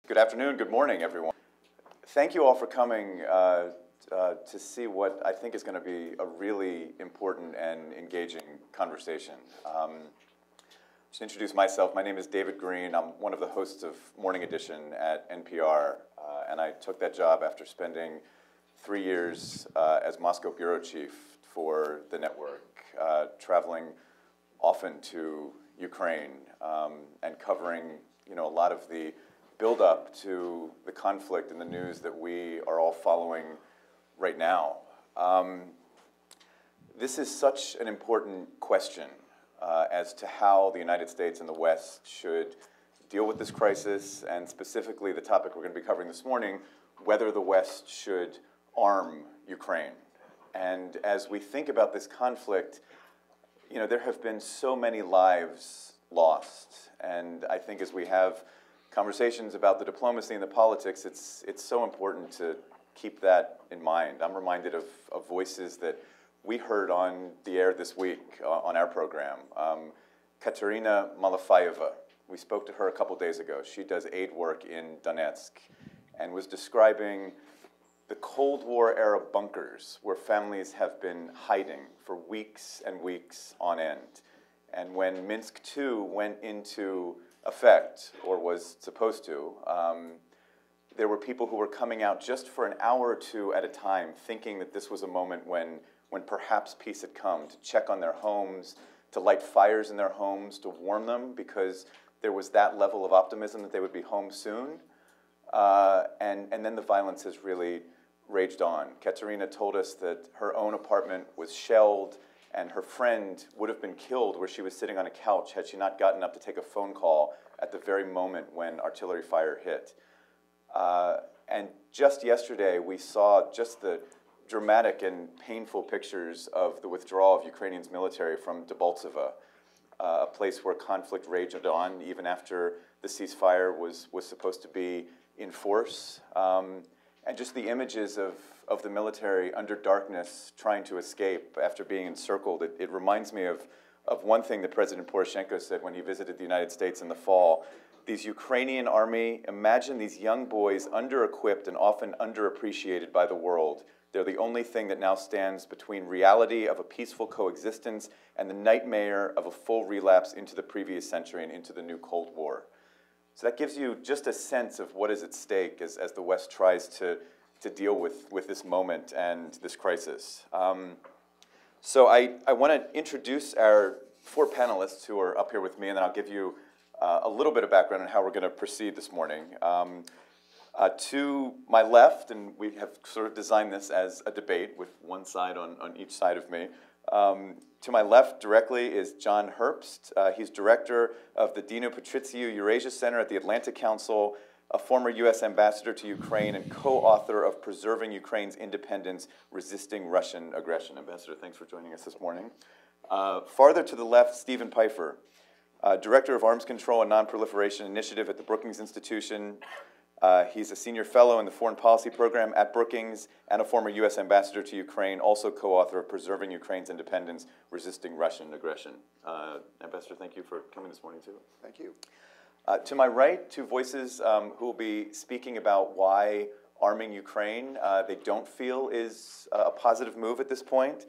Good afternoon, good morning, everyone. Thank you all for coming to see what I think is going to be a really important and engaging conversation. Just to introduce myself, my name is David Greene. I'm one of the hosts of Morning Edition at NPR, and I took that job after spending 3 years as Moscow bureau chief for the network, traveling often to Ukraine and covering, a lot of the build-up to the conflict and the news that we are all following right now. This is such an important question as to how the United States and the West should deal with this crisis, and specifically the topic we're going to be covering this morning, whether the West should arm Ukraine. And as we think about this conflict, there have been so many lives lost, and I think as we have conversations about the diplomacy and the politics, it's so important to keep that in mind. I'm reminded of voices that we heard on the air this week on our program. Katerina Malafayeva, we spoke to her a couple days ago. She does aid work in Donetsk and was describing the Cold War era bunkers where families have been hiding for weeks and weeks on end. And when Minsk II went into effect, or was supposed to, there were people who were coming out just for an hour or two at a time, thinking that this was a moment when perhaps peace had come, to check on their homes, to light fires in their homes, to warm them, because there was that level of optimism that they would be home soon. And then the violence has really raged on. Katerina told us that her own apartment was shelled, and her friend would have been killed where she was sitting on a couch had she not gotten up to take a phone call at the very moment when artillery fire hit. And just yesterday, we saw just the dramatic and painful pictures of the withdrawal of Ukrainians' military from Debaltseve, a place where conflict raged on even after the ceasefire was supposed to be in force. And just the images of the military under darkness trying to escape after being encircled, it reminds me of one thing that President Poroshenko said when he visited the United States in the fall. These Ukrainian army, imagine these young boys under-equipped and often underappreciated by the world. They're the only thing that now stands between reality of a peaceful coexistence and the nightmare of a full relapse into the previous century and into the new Cold War. So that gives you just a sense of what is at stake as the West tries to deal with this moment and this crisis. So I want to introduce our 4 panelists who are up here with me, and then I'll give you a little bit of background on how we're going to proceed this morning. To my left, and we have sort of designed this as a debate with one side on each side of me. To my left directly is John Herbst. He's director of the Dinu Patriciu Eurasia Center at the Atlantic Council, a former U.S. ambassador to Ukraine, and co-author of Preserving Ukraine's Independence, Resisting Russian Aggression. Ambassador, thanks for joining us this morning. Farther to the left, Stephen Pfeiffer, director of Arms Control and Non-Proliferation Initiative at the Brookings Institution. He's a senior fellow in the Foreign Policy Program at Brookings and a former U.S. ambassador to Ukraine, also co-author of Preserving Ukraine's Independence, Resisting Russian Aggression. Ambassador, thank you for coming this morning, too. Thank you. To my right, 2 voices who will be speaking about why arming Ukraine they don't feel is a positive move at this point.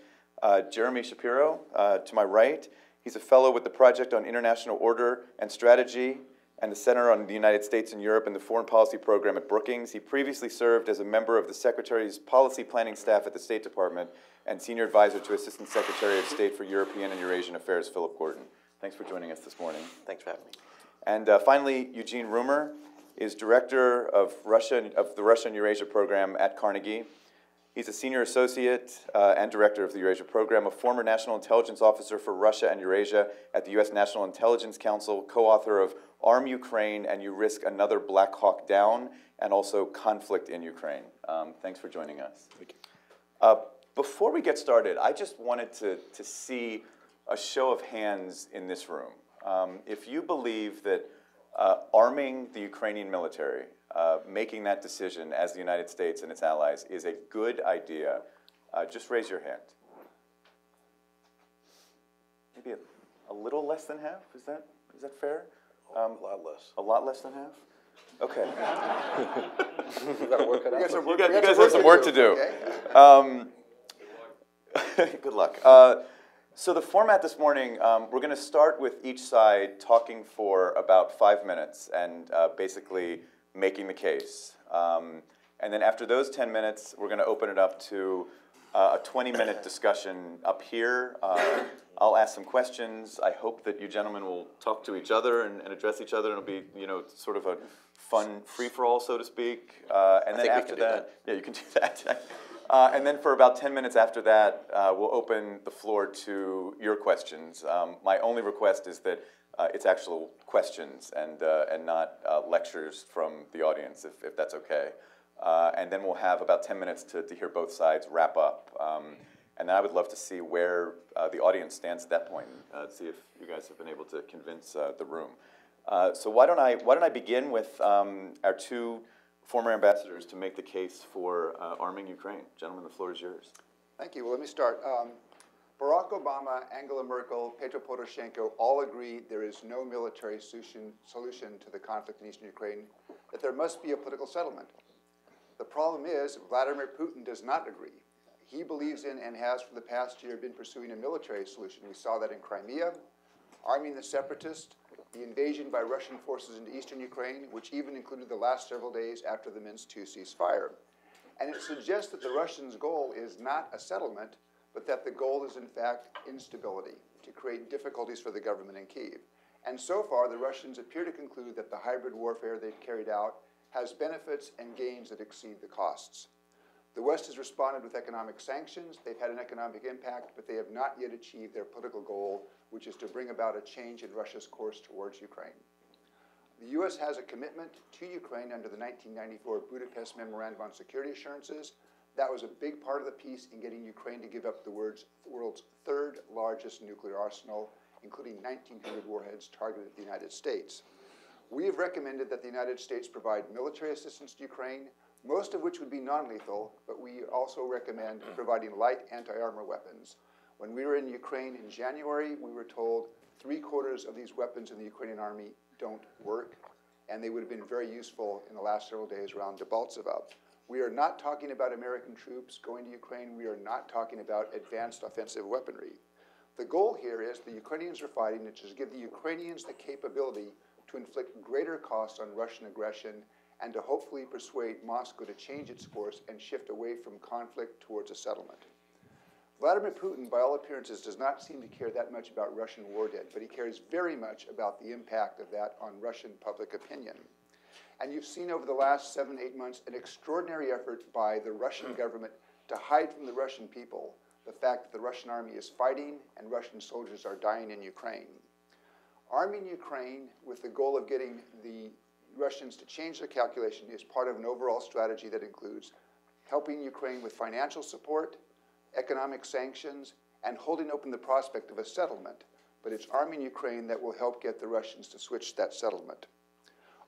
Jeremy Shapiro, to my right, he's a fellow with the Project on International Order and Strategy and the Center on the United States and Europe and the Foreign Policy Program at Brookings. He previously served as a member of the Secretary's Policy Planning Staff at the State Department and Senior Advisor to Assistant Secretary of State for European and Eurasian Affairs, Philip Gordon. Thanks for joining us this morning. Thanks for having me. And finally, Eugene Rumer is Director of the Russia and Eurasia Program at Carnegie. He's a Senior Associate and Director of the Eurasia Program, a former National Intelligence Officer for Russia and Eurasia at the U.S. National Intelligence Council, co-author of Arm Ukraine and You Risk Another Black Hawk Down, and also Conflict in Ukraine. Thanks for joining us. Thank you. Before we get started, I just wanted to see a show of hands in this room. If you believe that arming the Ukrainian military, making that decision as the United States and its allies is a good idea, just raise your hand. Maybe a little less than half, is that fair? A lot less. A lot less than half? Okay. We've got to work it out. You guys have some work to do. Okay. Good luck. So the format this morning, we're going to start with each side talking for about 5 minutes and basically making the case. And then after those 10 minutes, we're going to open it up to a 20-minute discussion up here. I'll ask some questions. I hope that you gentlemen will talk to each other and address each other. It'll be, sort of a fun free-for-all, so to speak. And then after that, yeah, you can do that. And then for about 10 minutes after that, we'll open the floor to your questions. My only request is that it's actual questions and not lectures from the audience, if that's okay. And then we'll have about 10 minutes to hear both sides wrap up. And then I would love to see where the audience stands at that point, see if you guys have been able to convince the room. So why don't I begin with our two former ambassadors to make the case for arming Ukraine. Gentlemen, the floor is yours. Thank you. Well, let me start. Barack Obama, Angela Merkel, Petro Poroshenko all agree there is no military solution to the conflict in eastern Ukraine, that there must be a political settlement. The problem is Vladimir Putin does not agree. He believes in and has for the past year been pursuing a military solution. We saw that in Crimea, arming the separatists, the invasion by Russian forces into eastern Ukraine, which even included the last several days after the Minsk II ceasefire. And it suggests that the Russians' goal is not a settlement, but that the goal is in fact instability, to create difficulties for the government in Kyiv. And so far, the Russians appear to conclude that the hybrid warfare they've carried out has benefits and gains that exceed the costs. The West has responded with economic sanctions. They've had an economic impact, but they have not yet achieved their political goal, which is to bring about a change in Russia's course towards Ukraine. The U.S. has a commitment to Ukraine under the 1994 Budapest Memorandum on Security Assurances. That was a big part of the peace in getting Ukraine to give up the world's third largest nuclear arsenal, including 1,900 warheads targeted at the United States. We have recommended that the United States provide military assistance to Ukraine, most of which would be non-lethal, but we also recommend providing light anti-armor weapons. When we were in Ukraine in January, we were told 3/4 of these weapons in the Ukrainian army don't work, and they would have been very useful in the last several days around Debaltseve. We are not talking about American troops going to Ukraine. We are not talking about advanced offensive weaponry. The goal here is the Ukrainians are fighting to just give the Ukrainians the capability to inflict greater costs on Russian aggression and to hopefully persuade Moscow to change its course and shift away from conflict towards a settlement. Vladimir Putin, by all appearances, does not seem to care that much about Russian war debt, but he cares very much about the impact of that on Russian public opinion. And you've seen over the last 7-8 months an extraordinary effort by the Russian government to hide from the Russian people the fact that the Russian army is fighting and Russian soldiers are dying in Ukraine. Arming Ukraine with the goal of getting the Russians to change their calculation is part of an overall strategy that includes helping Ukraine with financial support, economic sanctions, and holding open the prospect of a settlement. But it's arming Ukraine that will help get the Russians to switch that settlement.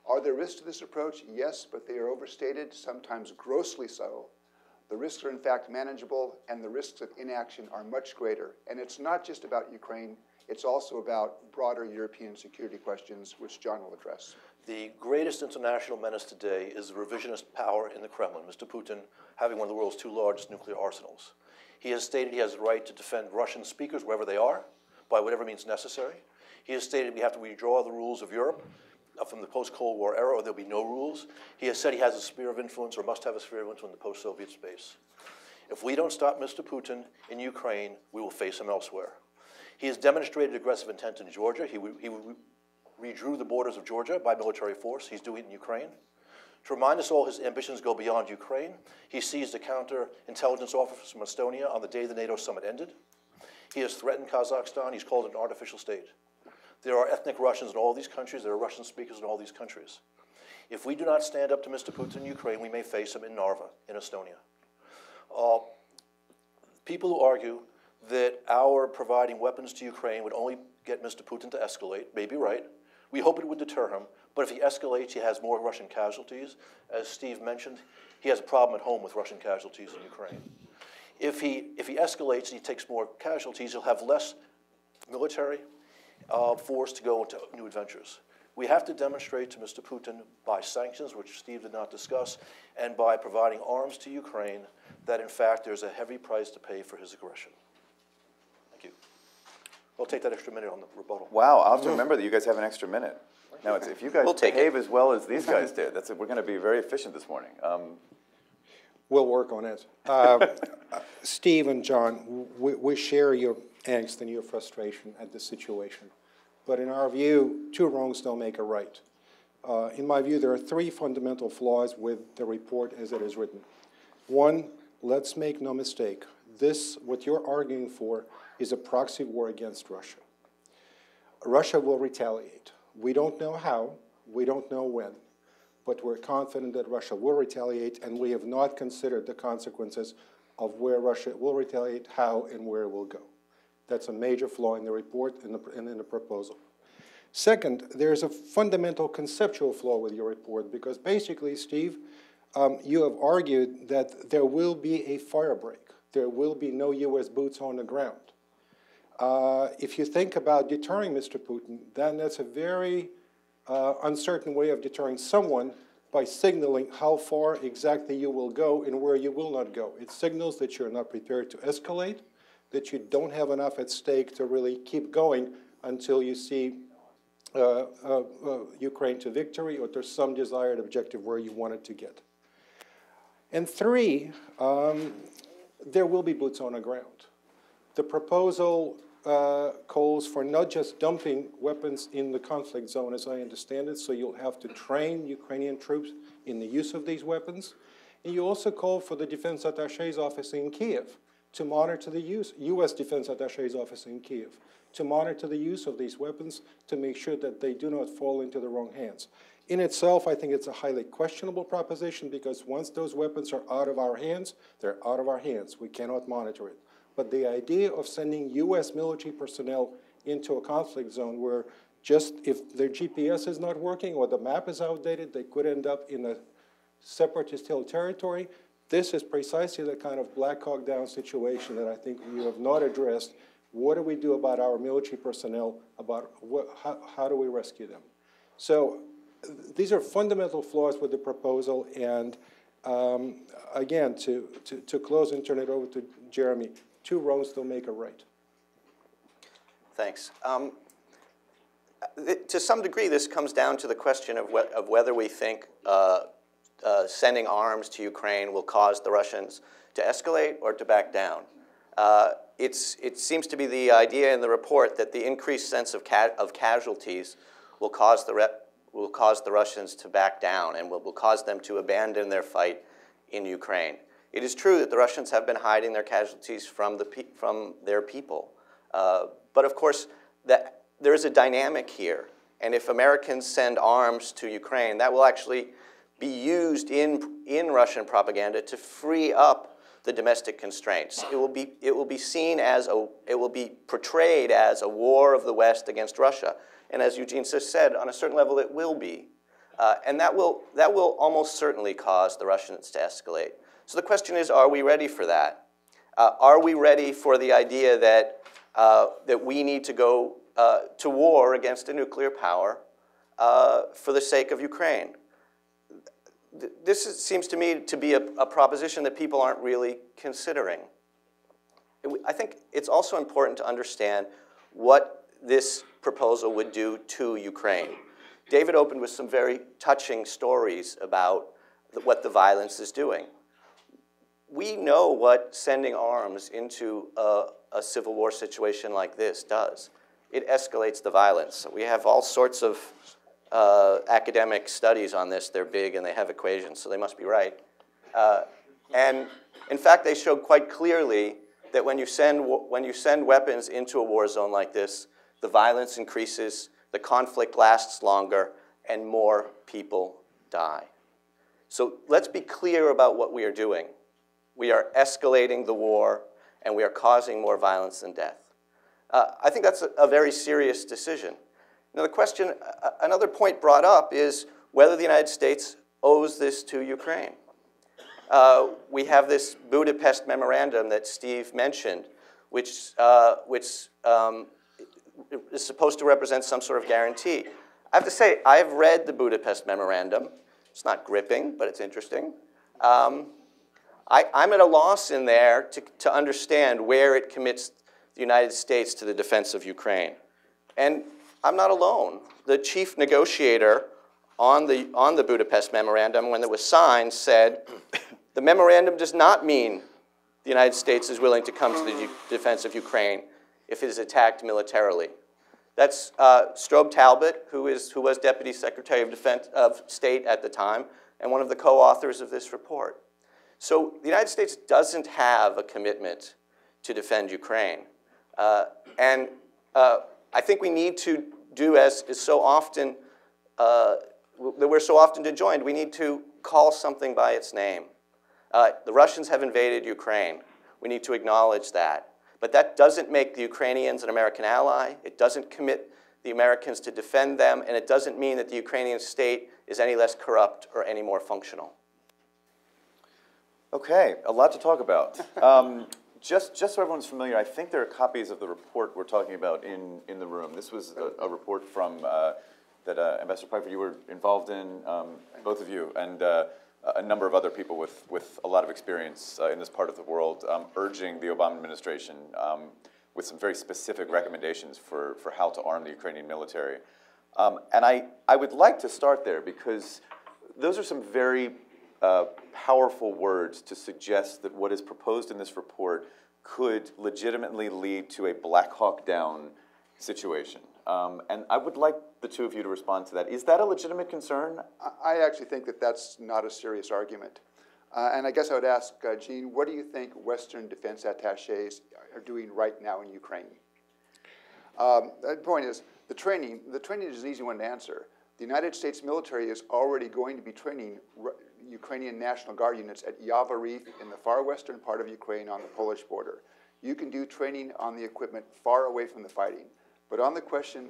Are there risks to this approach? Yes, but they are overstated, sometimes grossly so. The risks are in fact manageable, and the risks of inaction are much greater. And it's not just about Ukraine, it's also about broader European security questions, which John will address. The greatest international menace today is the revisionist power in the Kremlin, Mr. Putin having one of the world's 2 largest nuclear arsenals. He has stated he has the right to defend Russian speakers wherever they are, by whatever means necessary. He has stated we have to withdraw the rules of Europe from the post-Cold War era, or there'll be no rules. He has said he has a sphere of influence, or must have a sphere of influence in the post-Soviet space. If we don't stop Mr. Putin in Ukraine, we will face him elsewhere. He has demonstrated aggressive intent in Georgia. He redrew the borders of Georgia by military force. He's doing it in Ukraine. To remind us all his ambitions go beyond Ukraine, he seized a counterintelligence officer from Estonia on the day the NATO summit ended. He has threatened Kazakhstan. He's called it an artificial state. There are ethnic Russians in all these countries. There are Russian speakers in all these countries. If we do not stand up to Mr. Putin in Ukraine, we may face him in Narva, in Estonia. People who argue that our providing weapons to Ukraine would only get Mr. Putin to escalate may be right. We hope it would deter him, but if he escalates, he has more Russian casualties. As Steve mentioned, he has a problem at home with Russian casualties in Ukraine. If he escalates and he takes more casualties, he'll have less military force to go into new adventures. We have to demonstrate to Mr. Putin by sanctions, which Steve did not discuss, and by providing arms to Ukraine that, in fact, there's a heavy price to pay for his aggression. Thank you. I'll take that extra minute on the rebuttal. Wow, I'll have to remember that you guys have an extra minute. Now, if you guys behave as well as these guys did, we're going to be very efficient this morning. We'll work on it. Steve and John, we share your angst and your frustration at this situation. But in our view, two wrongs don't make a right. In my view, there are three fundamental flaws with the report as it is written. One, let's make no mistake. This, what you're arguing for, is a proxy war against Russia. Russia will retaliate. We don't know how, we don't know when, but we're confident that Russia will retaliate, and we have not considered the consequences of where Russia will retaliate, how, and where it will go. That's a major flaw in the report and in the proposal. Second, there's a fundamental conceptual flaw with your report, because basically, Steve, you have argued that there will be a fire break. There will be no U.S. boots on the ground. If you think about deterring Mr. Putin, then that's a very uncertain way of deterring someone by signaling how far exactly you will go and where you will not go. It signals that you're not prepared to escalate, that you don't have enough at stake to really keep going until you see Ukraine to victory, or there's some desired objective where you want it to get. And three, there will be boots on the ground. The proposal calls for not just dumping weapons in the conflict zone, as I understand it, so you'll have to train Ukrainian troops in the use of these weapons. And you also call for the Defense Attaché's office in Kiev to monitor the use, U.S. Defense Attaché's office in Kiev, to monitor the use of these weapons to make sure that they do not fall into the wrong hands. In itself, I think it's a highly questionable proposition, because once those weapons are out of our hands, they're out of our hands. We cannot monitor it. But the idea of sending U.S. military personnel into a conflict zone where just if their GPS is not working or the map is outdated, they could end up in a separatist hill territory, this is precisely the kind of Black Hawk Down situation that I think you have not addressed. What do we do about our military personnel? About how do we rescue them? So these are fundamental flaws with the proposal. And again, to close and turn it over to Jeremy, two wrongs don't make a right. Thanks. To some degree, this comes down to the question of whether we think sending arms to Ukraine will cause the Russians to escalate or to back down. It seems to be the idea in the report that the increased sense of casualties will cause the Russians to back down and will cause them to abandon their fight in Ukraine. It is true that the Russians have been hiding their casualties from their people. But of course, there is a dynamic here. And if Americans send arms to Ukraine, that will actually be used in Russian propaganda to free up the domestic constraints. It will be seen as it will be portrayed as a war of the West against Russia. And as Eugene just said, on a certain level, it will be. And that will almost certainly cause the Russians to escalate. So the question is, are we ready for that? Are we ready for the idea that we need to go to war against a nuclear power for the sake of Ukraine? This seems to me to be a proposition that people aren't really considering. I think it's also important to understand what this proposal would do to Ukraine. David opened with some very touching stories about what the violence is doing. We know what sending arms into a civil war situation like this does. It escalates the violence. We have all sorts of academic studies on this. They're big and they have equations, so they must be right. And in fact, they show quite clearly that when you send weapons into a war zone like this, the violence increases, the conflict lasts longer, and more people die. So let's be clear about what we are doing. We are escalating the war, and we are causing more violence and death. I think that's a very serious decision. Now the question, another point brought up is whether the United States owes this to Ukraine. We have this Budapest memorandum that Steve mentioned, which is supposed to represent some sort of guarantee. I have to say, I've read the Budapest Memorandum. It's not gripping, but it's interesting. I'm at a loss in there to understand where it commits the United States to the defense of Ukraine. And I'm not alone. The chief negotiator on the Budapest Memorandum, when it was signed, said, the memorandum does not mean the United States is willing to come to the defense of Ukraine if it is attacked militarily. That's Strobe Talbot, who was Deputy Secretary of State at the time, and one of the co-authors of this report. So the United States doesn't have a commitment to defend Ukraine. And I think we need to do as is so often, that we're so often enjoined, we need to call something by its name. The Russians have invaded Ukraine. We need to acknowledge that. But that doesn't make the Ukrainians an American ally. It doesn't commit the Americans to defend them, and it doesn't mean that the Ukrainian state is any less corrupt or any more functional. Okay, a lot to talk about. Just so everyone's familiar, I think there are copies of the report we're talking about in the room. This was a report from that Ambassador Piper, you were involved in, both of you, and a number of other people with a lot of experience in this part of the world, urging the Obama administration with some very specific recommendations for how to arm the Ukrainian military. And I would like to start there because those are some very powerful words to suggest that what is proposed in this report could legitimately lead to a Black Hawk Down situation. And I would like the two of you to respond to that. Is that a legitimate concern? I actually think that that's not a serious argument. And I guess I would ask Gene, what do you think Western defense attachés are doing right now in Ukraine? The point is, the training is an easy one to answer. The United States military is already going to be training Ukrainian National Guard units at Yavoriv in the far western part of Ukraine on the Polish border. You can do training on the equipment far away from the fighting. But on the question,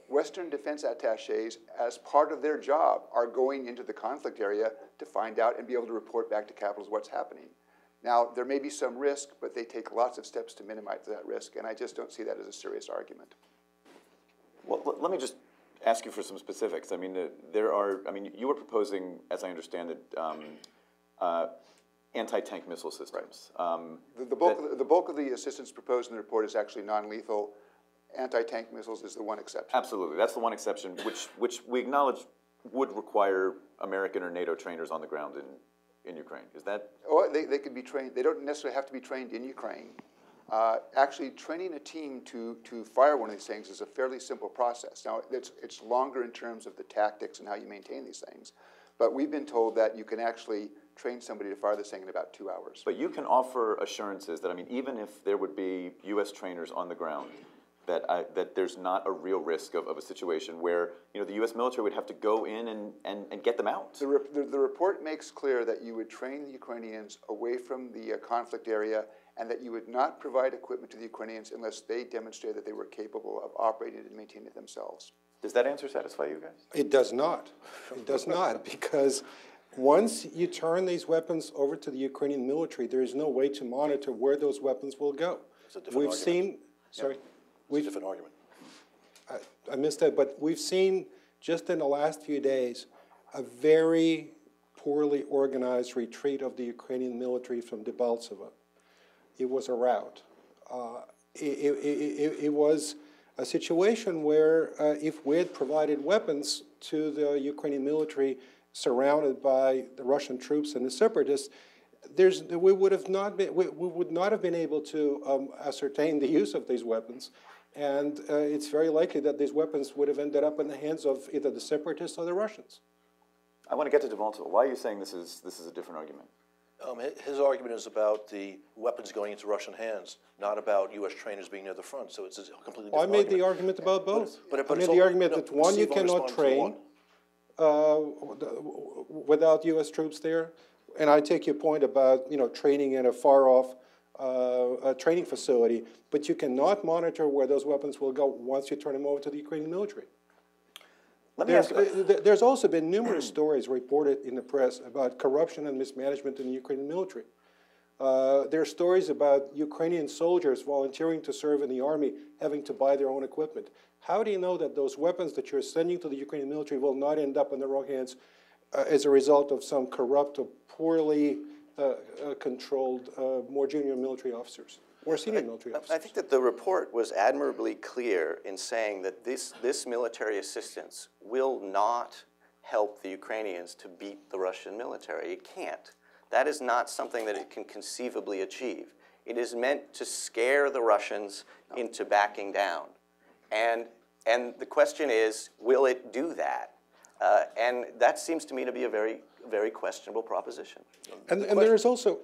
Western defense attachés, as part of their job, are going into the conflict area to find out and be able to report back to capitals what's happening. Now, there may be some risk, but they take lots of steps to minimize that risk, and I just don't see that as a serious argument. Well, let me just ask you for some specifics. I mean, you were proposing, as I understand it, anti-tank missile systems. Right. The bulk of the assistance proposed in the report is actually non-lethal. Anti-tank missiles is the one exception. Absolutely, that's the one exception, which we acknowledge would require American or NATO trainers on the ground in Ukraine. Is that? Oh, they could be trained. They don't necessarily have to be trained in Ukraine. Actually, training a team to fire one of these things is a fairly simple process. Now, it's longer in terms of the tactics and how you maintain these things, but we've been told that you can actually train somebody to fire this thing in about 2 hours. But you can offer assurances that, I mean, even if there would be U.S. trainers on the ground, that there's not a real risk of a situation where the U.S. military would have to go in and get them out. The report makes clear that you would train the Ukrainians away from the conflict area and that you would not provide equipment to the Ukrainians unless they demonstrated that they were capable of operating and maintaining it themselves. Does that answer satisfy you guys? It does not. It does not, because once you turn these weapons over to the Ukrainian military, there is no way to monitor where those weapons will go. It's a different argument. Sorry? It's a different argument. I missed that, but we've seen just in the last few days a very poorly organized retreat of the Ukrainian military from Debaltseve. It was a rout. It was a situation where if we had provided weapons to the Ukrainian military surrounded by the Russian troops and the separatists, we would not have been able to ascertain the use of these weapons, and it's very likely that these weapons would have ended up in the hands of either the separatists or the Russians. I want to get to Debaltseve. Why are you saying this is a different argument? His argument is about the weapons going into Russian hands, not about U.S. trainers being near the front. So it's a completely different argument. I made the argument about both. I made the argument that one, you cannot train without U.S. troops there. And I take your point about training in a far-off training facility, but you cannot monitor where those weapons will go once you turn them over to the Ukrainian military. Let me ask you there's also been numerous stories reported in the press about corruption and mismanagement in the Ukrainian military. There are stories about Ukrainian soldiers volunteering to serve in the army having to buy their own equipment. How do you know that those weapons that you're sending to the Ukrainian military will not end up in the wrong hands as a result of some corrupt or poorly controlled more junior military officers or senior military officers? I think that the report was admirably clear in saying that this military assistance will not help the Ukrainians to beat the Russian military. It can't. That is not something that it can conceivably achieve. It is meant to scare the Russians into backing down. And the question is, will it do that? And that seems to me to be a very, very questionable proposition. And there's also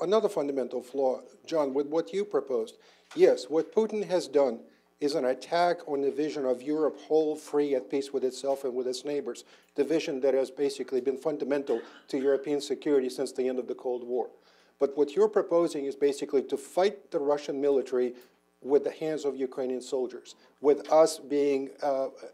another fundamental flaw, John, with what you proposed. Yes, what Putin has done is an attack on the vision of Europe whole, free, at peace with itself and with its neighbors, the vision that has basically been fundamental to European security since the end of the Cold War. But what you're proposing is basically to fight the Russian military with the hands of Ukrainian soldiers, with us being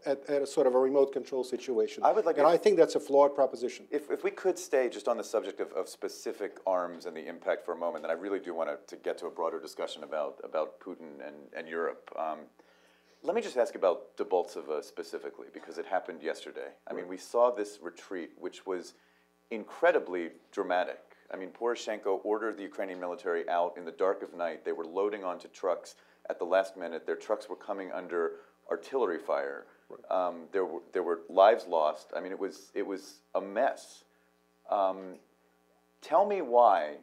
at a sort of a remote control situation. I think that's a flawed proposition. If we could stay just on the subject of specific arms and the impact for a moment, then I really do want to get to a broader discussion about Putin and Europe. Let me just ask about Debaltseve specifically, because it happened yesterday. I mean, we saw this retreat, which was incredibly dramatic. I mean, Poroshenko ordered the Ukrainian military out in the dark of night. They were loading onto trucks at the last minute. Their trucks were coming under artillery fire. Right. There were lives lost. I mean, it was a mess. Tell me why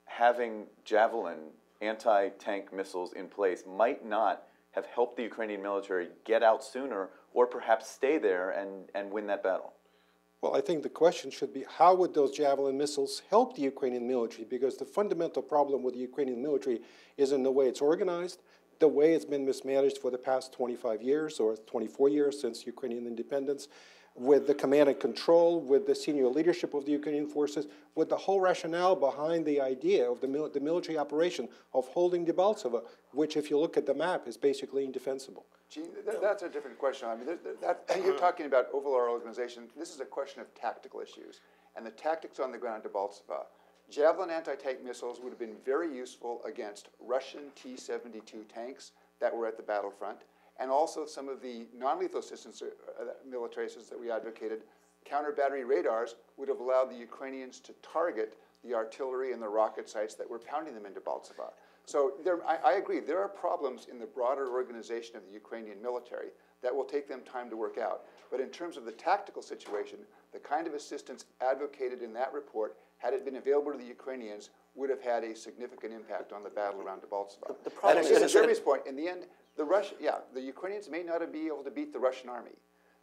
having Javelin anti-tank missiles in place might not have helped the Ukrainian military get out sooner, or perhaps stay there and win that battle. Well, I think the question should be, how would those Javelin missiles help the Ukrainian military? Because the fundamental problem with the Ukrainian military is in the way it's organized, the way it's been mismanaged for the past 25 years or 24 years since Ukrainian independence, with the command and control, with the senior leadership of the Ukrainian forces, with the whole rationale behind the idea of the military operation of holding Debaltseve, which, if you look at the map, is basically indefensible. Gene, that's a different question. I mean, you're talking about overall organization. This is a question of tactical issues. And the tactics on the ground at Debaltseve. Javelin anti-tank missiles would have been very useful against Russian T-72 tanks that were at the battlefront, and also some of the non-lethal assistance military assistance that we advocated. Counter-battery radars would have allowed the Ukrainians to target the artillery and the rocket sites that were pounding them into Debaltseve. So I agree, there are problems in the broader organization of the Ukrainian military that will take them time to work out. But in terms of the tactical situation, the kind of assistance advocated in that report, had it been available to the Ukrainians, would have had a significant impact on the battle around Debaltseve. The problem and to Jeremy's point, in the end, the Ukrainians may not be able to beat the Russian army.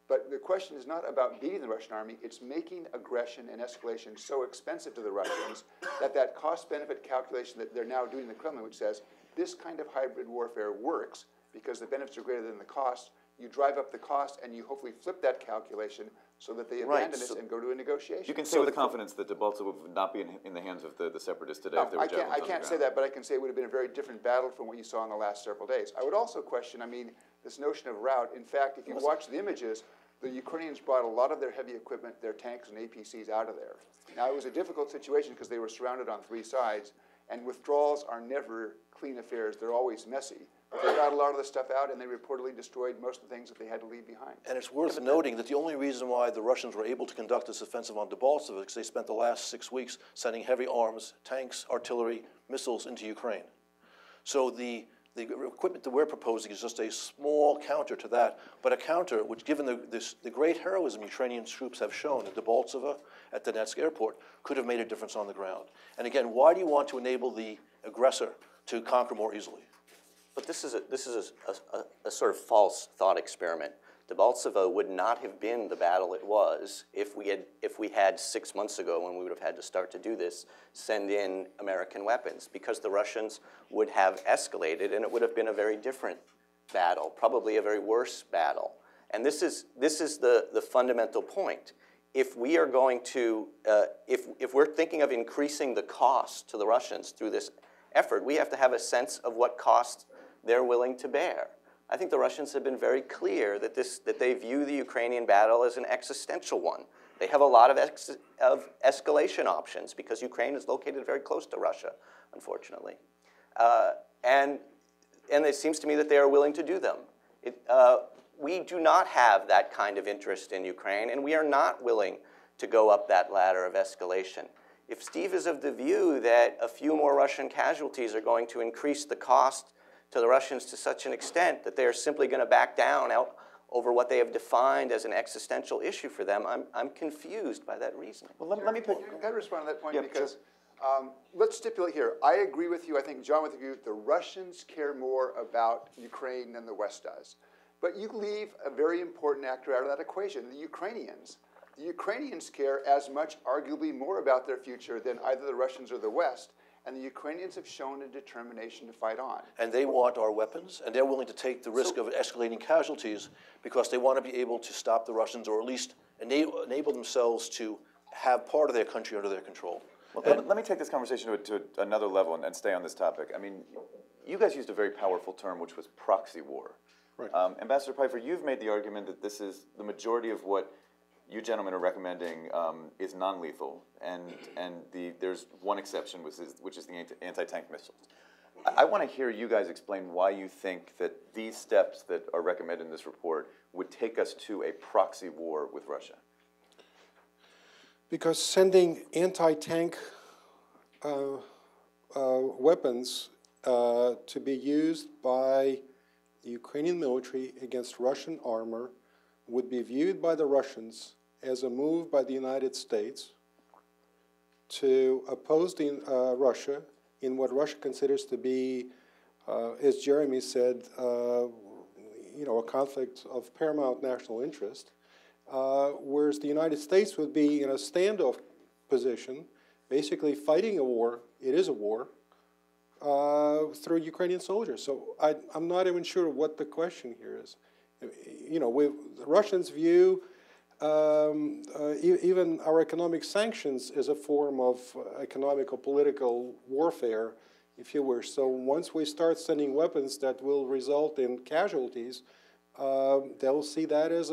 But the question is not about beating the Russian army, it's making aggression and escalation so expensive to the Russians that cost-benefit calculation that they're now doing in the Kremlin, which says this kind of hybrid warfare works because the benefits are greater than the cost. You drive up the cost and you hopefully flip that calculation so that they abandon this and go to a negotiation. You can say with confidence that Debaltseve would not be in the hands of the separatists today if they were I can't say that, but I can say it would have been a very different battle from what you saw in the last several days. I would also question, this notion of route. In fact, if you watch the images, the Ukrainians brought a lot of their heavy equipment, their tanks and APCs out of there. Now, it was a difficult situation because they were surrounded on three sides, and withdrawals are never clean affairs. They're always messy. But they got a lot of the stuff out, and they reportedly destroyed most of the things that they had to leave behind. And it's worth noting that the only reason why the Russians were able to conduct this offensive on Debaltseve is because they spent the last 6 weeks sending heavy arms, tanks, artillery, missiles into Ukraine. So the equipment that we're proposing is just a small counter to that, but a counter which, given the great heroism Ukrainian troops have shown at Debaltseve, at Donetsk airport, could have made a difference on the ground. And again, why do you want to enable the aggressor to conquer more easily? But this is a sort of false thought experiment. Debaltseve would not have been the battle it was if we had 6 months ago, when we would have had to start to do this, send in American weapons, because the Russians would have escalated and it would have been a very different battle, probably a very worse battle. And this is the fundamental point. If we are going to, if we're thinking of increasing the cost to the Russians through this effort, we have to have a sense of what cost they're willing to bear. I think the Russians have been very clear that they view the Ukrainian battle as an existential one. They have a lot of escalation options because Ukraine is located very close to Russia, unfortunately. And it seems to me that they are willing to do them. We do not have that kind of interest in Ukraine, and we are not willing to go up that ladder of escalation. If Steve is of the view that a few more Russian casualties are going to increase the cost to the Russians to such an extent that they are simply going to back down over what they have defined as an existential issue for them, I'm confused by that reasoning. Well, let me put... Can I respond to that point? Yeah, because let's stipulate here. I agree with you. I think, John, with you, the Russians care more about Ukraine than the West does. But you leave a very important actor out of that equation, the Ukrainians. The Ukrainians care as much, arguably more about their future than either the Russians or the West. And the Ukrainians have shown a determination to fight on. And they want our weapons, and they're willing to take the risk of escalating casualties because they want to be able to stop the Russians, or at least enable themselves to have part of their country under their control. Well, let me take this conversation to another level and stay on this topic. I mean, you guys used a very powerful term, which was proxy war. Right. Ambassador Pfeiffer, you've made the argument that this is the majority of what you gentlemen are recommending is non-lethal, and there's one exception, which is the anti-tank missiles. I want to hear you guys explain why you think that these steps that are recommended in this report would take us to a proxy war with Russia. Because sending anti-tank weapons to be used by the Ukrainian military against Russian armor would be viewed by the Russians as a move by the United States to oppose Russia in what Russia considers to be, as Jeremy said, a conflict of paramount national interest, whereas the United States would be in a standoff position, basically fighting a war, it is a war, through Ukrainian soldiers. So I'm not even sure what the question here is. The Russians view even our economic sanctions as a form of economic or political warfare, if you wish. So once we start sending weapons that will result in casualties, they'll see that as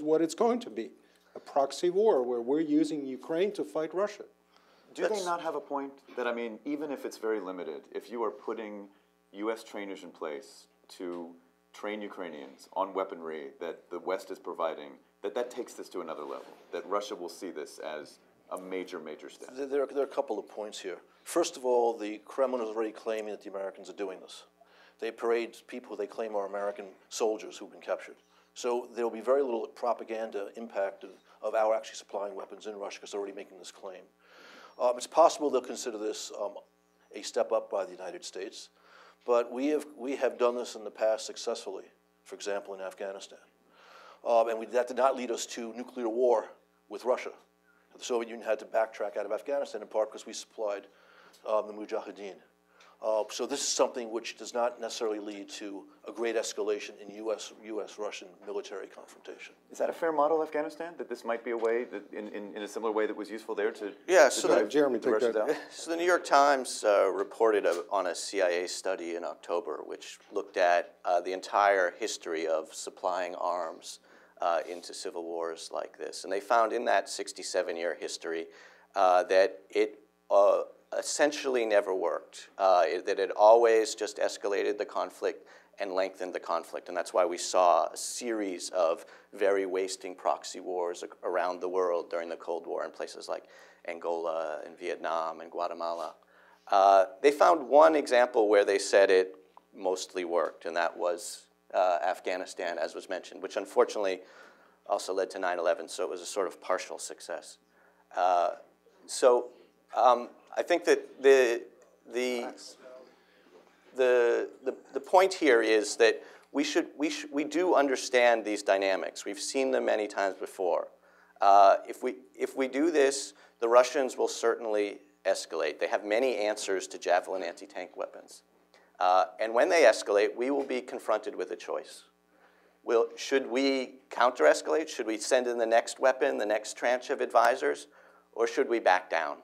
what it's going to be, a proxy war where we're using Ukraine to fight Russia. Do they not have a point that, I mean, even if it's very limited, if you are putting U.S. trainers in place to train Ukrainians on weaponry that the West is providing, that takes this to another level, that Russia will see this as a major, major step? There are a couple of points here. First of all, the Kremlin is already claiming that the Americans are doing this. They parade people they claim are American soldiers who've been captured. So there will be very little propaganda impact of our actually supplying weapons in Russia because they're already making this claim. It's possible they'll consider this a step up by the United States, but we have done this in the past successfully, for example, in Afghanistan. That did not lead us to nuclear war with Russia. The Soviet Union had to backtrack out of Afghanistan in part because we supplied the Mujahideen. So this is something which does not necessarily lead to a great escalation in U.S.-Russian military confrontation. Is that a fair model, Afghanistan, that this might be a way, that in a similar way that was useful there to so Jeremy, take that down? So the New York Times reported on a CIA study in October which looked at the entire history of supplying arms into civil wars like this. And they found in that 67-year history that it essentially never worked, that it always just escalated the conflict and lengthened the conflict. And that's why we saw a series of very wasting proxy wars around the world during the Cold War in places like Angola and Vietnam and Guatemala. They found one example where they said it mostly worked, and that was Afghanistan, as was mentioned, which unfortunately also led to 9/11, so it was a sort of partial success. I think that the point here is that we do understand these dynamics. We've seen them many times before. If we do this, the Russians will certainly escalate. They have many answers to Javelin anti-tank weapons. And when they escalate, we will be confronted with a choice. Should we counter-escalate? Should we send in the next weapon, the next tranche of advisors? Or should we back down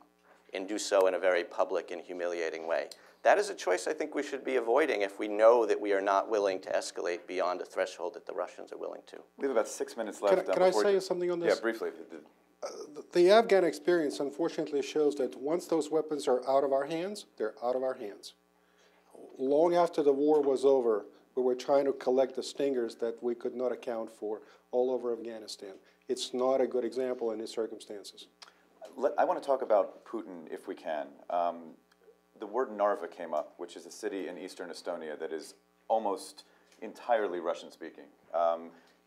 and do so in a very public and humiliating way? That is a choice I think we should be avoiding if we know that we are not willing to escalate beyond a threshold that the Russians are willing to. We have about 6 minutes left. Can I say something on this? Yeah, briefly. The Afghan experience, unfortunately, shows that once those weapons are out of our hands, they're out of our hands. long after the war was over, we were trying to collect the stingers that we could not account for all over Afghanistan. It's not a good example in these circumstances. I want to talk about Putin if we can. The word Narva came up, which is a city in eastern Estonia that is almost entirely Russian-speaking.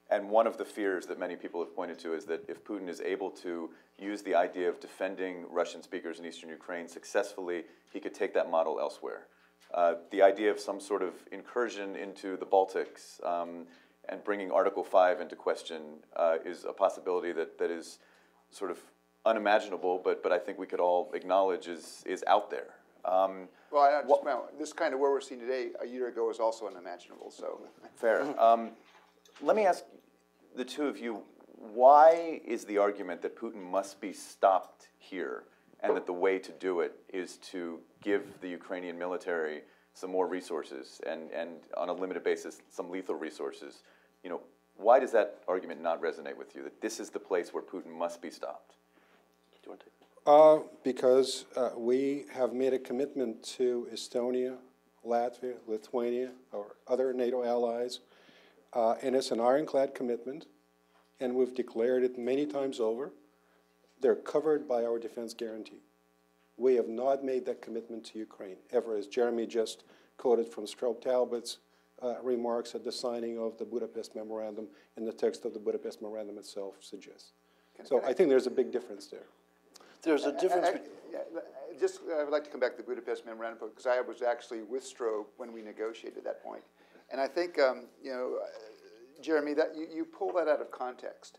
And one of the fears that many people have pointed to is that if Putin is able to use the idea of defending Russian speakers in eastern Ukraine successfully, he could take that model elsewhere. The idea of some sort of incursion into the Baltics and bringing Article 5 into question is a possibility that is sort of unimaginable, but I think we could all acknowledge is out there. This kind of war we're seeing today, a year ago, was also unimaginable. So fair. Let me ask the two of you, why is the argument that Putin must be stopped here and that the way to do it is to give the Ukrainian military some more resources and on a limited basis, some lethal resources? You know, why does that argument not resonate with you, that this is the place where Putin must be stopped? Do you want to take that? Because we have made a commitment to Estonia, Latvia, Lithuania, or other NATO allies, and it's an ironclad commitment, and we've declared it many times over. They're covered by our defense guarantee. We have not made that commitment to Ukraine, ever, as Jeremy just quoted from Strobe Talbot's remarks at the signing of the Budapest Memorandum, and the text of the Budapest Memorandum itself suggests. I think there's a big difference there. There's a difference. I would like to come back to the Budapest Memorandum because I was actually with Strobe when we negotiated that point. And I think, Jeremy, that you pull that out of context.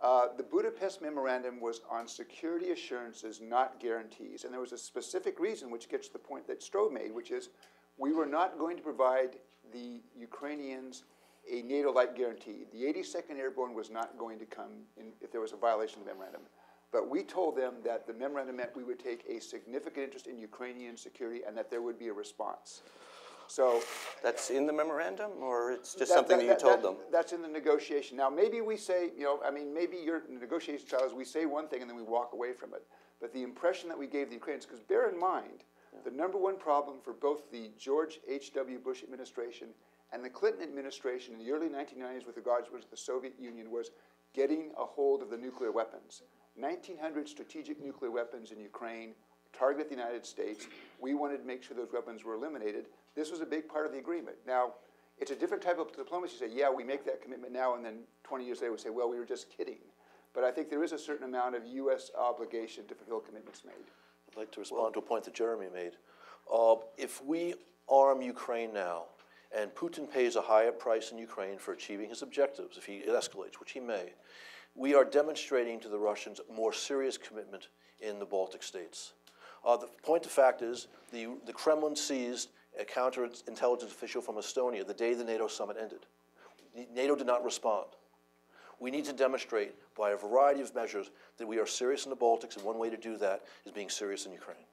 The Budapest Memorandum was on security assurances, not guarantees. And there was a specific reason, which gets to the point that Strobe made, which is we were not going to provide the Ukrainians a NATO-like guarantee. The 82nd Airborne was not going to come in if there was a violation of the memorandum. But we told them that the memorandum meant we would take a significant interest in Ukrainian security and that there would be a response. So that's in the memorandum, or it's just something that you told them? That's in the negotiation. Now, maybe we say, maybe your negotiation style is we say one thing and then we walk away from it. But the impression that we gave the Ukrainians, because bear in mind, the number one problem for both the George H.W. Bush administration and the Clinton administration in the early 1990s with regards to the Soviet Union was getting a hold of the nuclear weapons. 1,900 strategic nuclear weapons in Ukraine target the United States. We wanted to make sure those weapons were eliminated. This was a big part of the agreement. Now, it's a different type of diplomacy. You say, yeah, we make that commitment now, and then 20 years later we say, well, we were just kidding. But I think there is a certain amount of U.S. obligation to fulfill commitments made. I'd like to respond to a point that Jeremy made. If we arm Ukraine now, and Putin pays a higher price in Ukraine for achieving his objectives, if he escalates, which he may, we are demonstrating to the Russians a more serious commitment in the Baltic states. The point of fact is, the Kremlin seized a counterintelligence official from Estonia the day the NATO summit ended. NATO did not respond. We need to demonstrate by a variety of measures that we are serious in the Baltics, and one way to do that is being serious in Ukraine.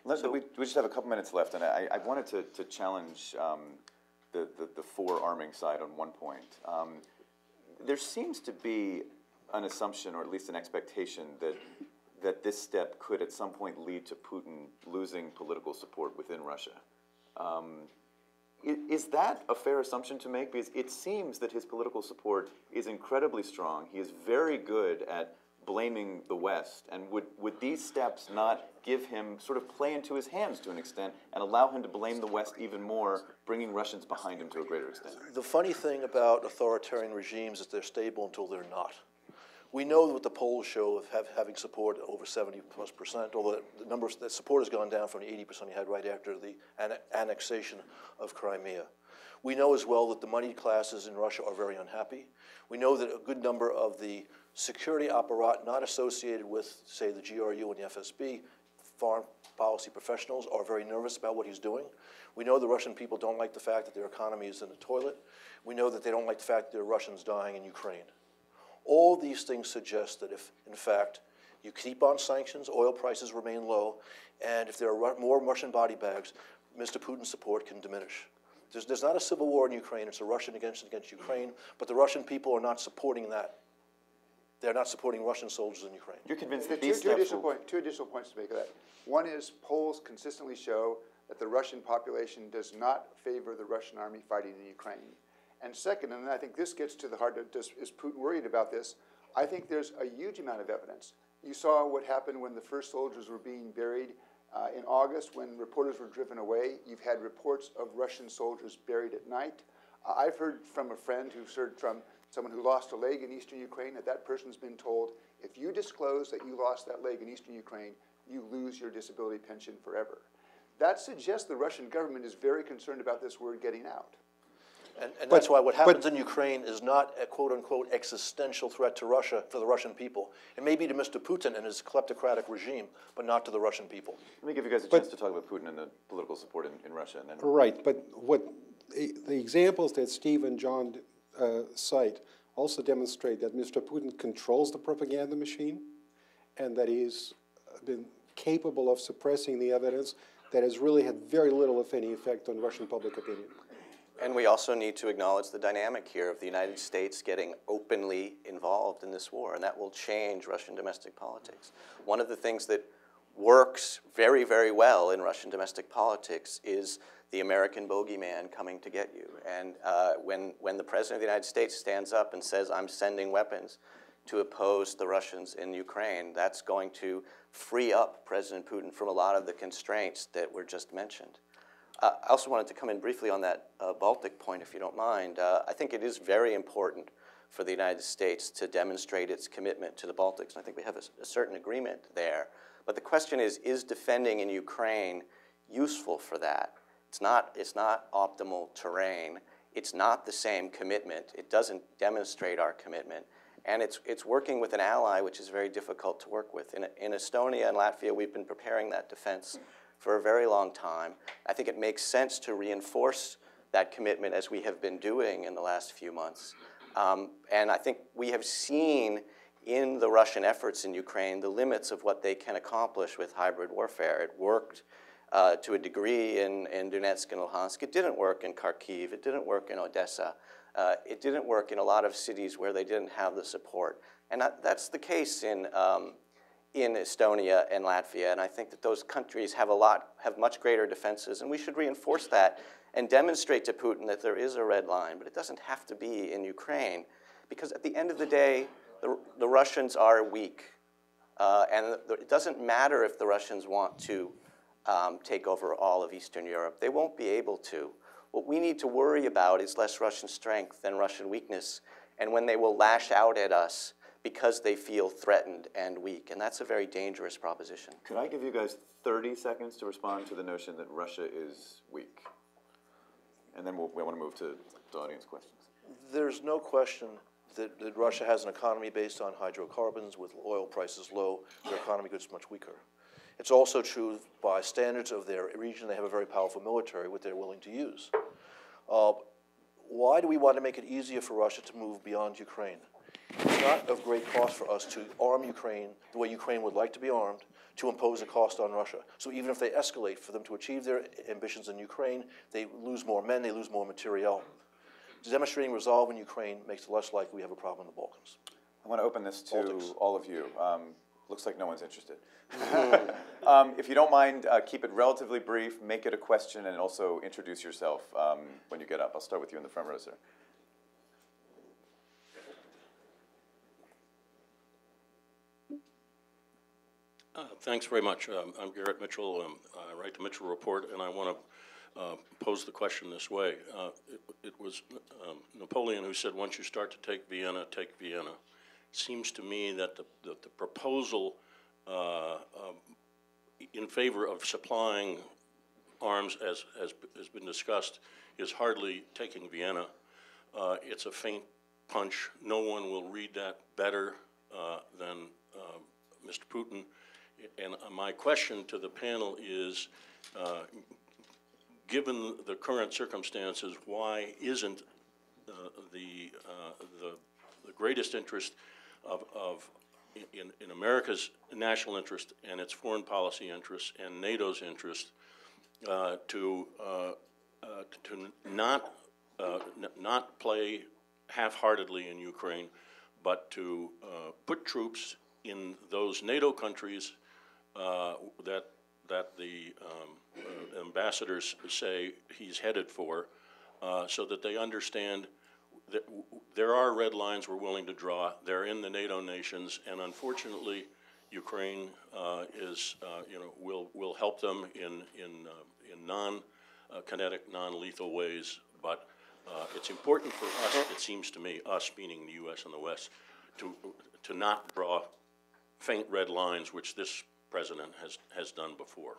We just have a couple minutes left, and I wanted to challenge the forearming side on one point. There seems to be an assumption, or at least an expectation, that this step could at some point lead to Putin losing political support within Russia. Is that a fair assumption to make? Because it seems that his political support is incredibly strong. He is very good at blaming the West. And would these steps not give him, sort of play into his hands to an extent, and allow him to blame the West even more, bringing Russians behind him to a greater extent? The funny thing about authoritarian regimes is they're stable until they're not. We know what the polls show of having support over 70+%, although the numbers, that support has gone down from the 80% he had right after the annexation of Crimea. We know as well that the moneyed classes in Russia are very unhappy. We know that a good number of the security apparat not associated with, say, the GRU and the FSB, foreign policy professionals, are very nervous about what he's doing. We know the Russian people don't like the fact that their economy is in the toilet. We know that they don't like the fact that there are Russians dying in Ukraine. All these things suggest that if, in fact, you keep on sanctions, oil prices remain low, and if there are more Russian body bags, Mr. Putin's support can diminish. There's not a civil war in Ukraine. It's a Russian against Ukraine, but the Russian people are not supporting that. They're not supporting Russian soldiers in Ukraine. You're convinced that two additional points to make of that. One is polls consistently show that the Russian population does not favor the Russian army fighting in Ukraine. And second, and I think this gets to the heart of, is Putin worried about this? I think there's a huge amount of evidence. You saw what happened when the first soldiers were being buried in August, when reporters were driven away. You've had reports of Russian soldiers buried at night. I've heard from a friend who's heard from someone who lost a leg in eastern Ukraine, that person's been told, if you disclose that you lost that leg in eastern Ukraine, you lose your disability pension forever. That suggests the Russian government is very concerned about this word getting out. And that's why what happens in Ukraine is not a quote-unquote existential threat to Russia for the Russian people. It may be to Mr. Putin and his kleptocratic regime, but not to the Russian people. Let me give you guys a chance to talk about Putin and the political support in Russia. And then Right, but what the examples that Steve and John cite also demonstrate that Mr. Putin controls the propaganda machine and that he's been capable of suppressing the evidence that has really had very little, if any, effect on Russian public opinion. And we also need to acknowledge the dynamic here of the United States getting openly involved in this war, and that will change Russian domestic politics. One of the things that works very, very well in Russian domestic politics is the American bogeyman coming to get you. And when the President of the United States stands up and says, I'm sending weapons to oppose the Russians in Ukraine, that's going to free up President Putin from a lot of the constraints that were just mentioned. I also wanted to come in briefly on that Baltic point, if you don't mind. I think it is very important for the United States to demonstrate its commitment to the Baltics. And I think we have a certain agreement there. But the question is defending in Ukraine useful for that? It's not optimal terrain. It's not the same commitment. It doesn't demonstrate our commitment. And it's working with an ally which is very difficult to work with. In Estonia and Latvia, we've been preparing that defense for a very long time. I think it makes sense to reinforce that commitment as we have been doing in the last few months. And I think we have seen in the Russian efforts in Ukraine the limits of what they can accomplish with hybrid warfare. It worked to a degree in Donetsk and Luhansk. It didn't work in Kharkiv. It didn't work in Odessa. It didn't work in a lot of cities where they didn't have the support. And that's the case in Estonia and Latvia, and I think that those countries have much greater defenses, and we should reinforce that and demonstrate to Putin that there is a red line, but it doesn't have to be in Ukraine, because at the end of the day, the Russians are weak, and it doesn't matter if the Russians want to take over all of Eastern Europe. They won't be able to. What we need to worry about is less Russian strength than Russian weakness, and when they will lash out at us because they feel threatened and weak, and that's a very dangerous proposition. could I give you guys 30 seconds to respond to the notion that Russia is weak? And then we want to move to the audience questions. There's no question that Russia has an economy based on hydrocarbons. With oil prices low, their economy gets much weaker. It's also true by standards of their region, they have a very powerful military, which they're willing to use. Why do we want to make it easier for Russia to move beyond Ukraine? It's not of great cost for us to arm Ukraine the way Ukraine would like to be armed, to impose a cost on Russia. So even if they escalate, for them to achieve their ambitions in Ukraine, they lose more men, they lose more materiel. Demonstrating resolve in Ukraine makes it less likely we have a problem in the Balkans. I want to open this to Baltics. all of you. Looks like no one's interested. If you don't mind, keep it relatively brief, make it a question, and also introduce yourself when you get up. I'll start with you in the front row, sir. Thanks very much. I'm Garrett Mitchell. I write the Mitchell Report, and I want to pose the question this way. It was Napoleon who said, once you start to take Vienna, take Vienna. It seems to me that the proposal in favor of supplying arms, as has been discussed, is hardly taking Vienna. It's a faint punch. No one will read that better than Mr. Putin. And my question to the panel is, given the current circumstances, why isn't the greatest interest in America's national interest and its foreign policy interests and NATO's interest to not play half-heartedly in Ukraine, but to put troops in those NATO countries that the ambassadors say he's headed for, so that they understand that there are red lines we're willing to draw. They're in the NATO nations, and unfortunately, Ukraine will help them in non-kinetic, non-lethal ways. But it's important for us, it seems to me, us meaning the U.S. and the West, to not draw faint red lines, which this president has done before.